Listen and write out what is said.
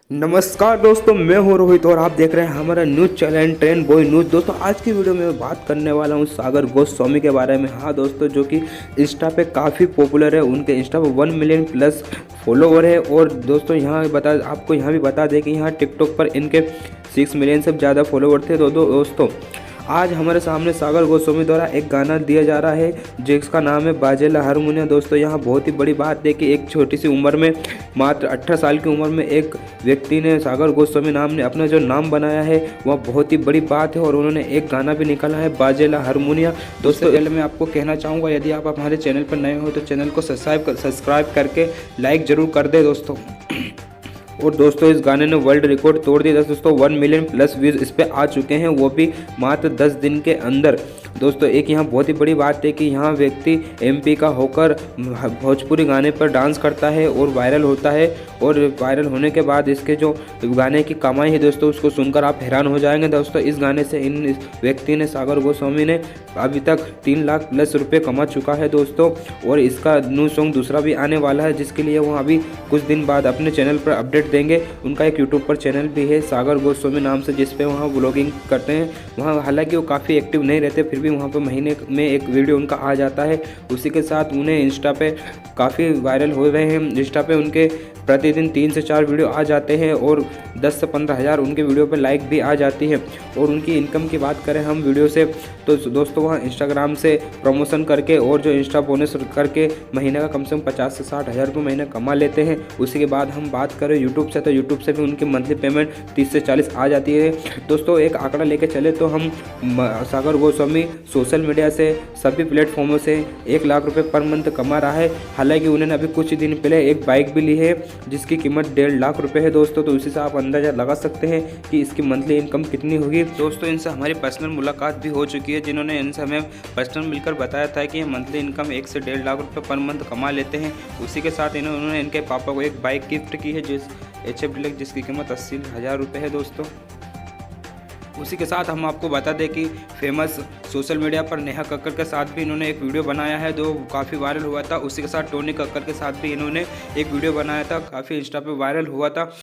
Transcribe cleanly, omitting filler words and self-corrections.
नमस्कार दोस्तों, मैं हूं रोहित और आप देख रहे हैं हमारा news channel trend boy news. दोस्तों आज की वीडियो में मैं बात करने वाला हूं सागर गोस्वामी के बारे में। हाँ दोस्तों, जो कि इंस्टा पे काफ़ी पॉपुलर है, उनके इंस्टा पे 1 मिलियन प्लस फॉलोवर है। और दोस्तों आपको यहाँ भी बता दें कि यहाँ टिकटॉक पर इनके 6 मिलियन से ज़्यादा फॉलोवर थे। दोस्तों आज हमारे सामने सागर गोस्वामी द्वारा एक गाना दिया जा रहा है जिसका नाम है बाजेला हारमोनिया। दोस्तों यहाँ बहुत ही बड़ी बात है कि एक छोटी सी उम्र में, मात्र 18 साल की उम्र में एक व्यक्ति ने सागर गोस्वामी नाम ने अपना जो नाम बनाया है वह बहुत ही बड़ी बात है। और उन्होंने एक गाना भी निकाला है बाजेला हारमोनिया। दोस्तों पहले मैं आपको कहना चाहूँगा, यदि आप हमारे चैनल पर नए हो तो चैनल को सब्सक्राइब करके लाइक ज़रूर कर दें दोस्तों। और दोस्तों इस गाने ने वर्ल्ड रिकॉर्ड तोड़ दिया दोस्तों। 1 मिलियन प्लस व्यूज़ इस पे आ चुके हैं, वो भी मात्र 10 दिन के अंदर। दोस्तों एक यहाँ बहुत ही बड़ी बात है कि यहाँ व्यक्ति एमपी का होकर भोजपुरी गाने पर डांस करता है और वायरल होता है। और वायरल होने के बाद इसके जो गाने की कमाई है दोस्तों, उसको सुनकर आप हैरान हो जाएंगे। दोस्तों इस गाने से इन व्यक्ति ने, सागर गोस्वामी ने, अभी तक 3 लाख प्लस रुपये कमा चुका है दोस्तों। और इसका न्यू सॉन्ग दूसरा भी आने वाला है, जिसके लिए वो अभी कुछ दिन बाद अपने चैनल पर अपडेट देंगे। उनका एक यूट्यूब पर चैनल भी है सागर गोस्वामी नाम से, जिस पे वहाँ व्लॉगिंग करते हैं। वहाँ हालांकि वो काफ़ी एक्टिव नहीं रहते, फिर भी वहाँ पर महीने में एक वीडियो उनका आ जाता है। उसी के साथ उन्हें इंस्टा पे काफ़ी वायरल हो रहे हैं। इंस्टा पे उनके प्रतिदिन 3 से 4 वीडियो आ जाते हैं और 10 से 15 हज़ार उनके वीडियो पर लाइक भी आ जाती है। और उनकी इनकम की बात करें हम वीडियो से, तो दोस्तों वहाँ इंस्टाग्राम से प्रमोशन करके और जो इंस्टा बोनस करके महीने का कम से कम 50 से 60 हज़ार रुपये महीने कमा लेते हैं। उसी के बाद हम बात करें यूट्यूब से, तो यूट्यूब से भी उनकी मंथली पेमेंट 30 से 40 आ जाती है। दोस्तों एक आंकड़ा लेके चले तो हम सागर गोस्वामी सोशल मीडिया से, सभी प्लेटफॉर्मों से 1 लाख रुपये पर मंथ कमा रहा है। हालांकि उन्होंने अभी कुछ दिन पहले एक बाइक भी ली है जिसकी कीमत 1.5 लाख रुपए है दोस्तों। तो उसी से आप अंदाजा लगा सकते हैं कि इसकी मंथली इनकम कितनी होगी। दोस्तों इनसे हमारी पर्सनल मुलाकात भी हो चुकी है, जिन्होंने इनसे हमें पर्सनल मिलकर बताया था कि ये मंथली इनकम 1 से 1.5 लाख रुपए पर मंथ कमा लेते हैं। उसी के साथ इन्होंने इनके पापा को एक बाइक गिफ्ट की है, HF डिलक्स, जिसकी कीमत 80 हज़ार रुपये है दोस्तों। उसी के साथ हम आपको बता दें कि फेमस सोशल मीडिया पर नेहा कक्कर के साथ भी इन्होंने एक वीडियो बनाया है जो काफ़ी वायरल हुआ था। उसी के साथ टोनी कक्कर के साथ भी इन्होंने एक वीडियो बनाया था, काफ़ी इंस्टा पे वायरल हुआ था।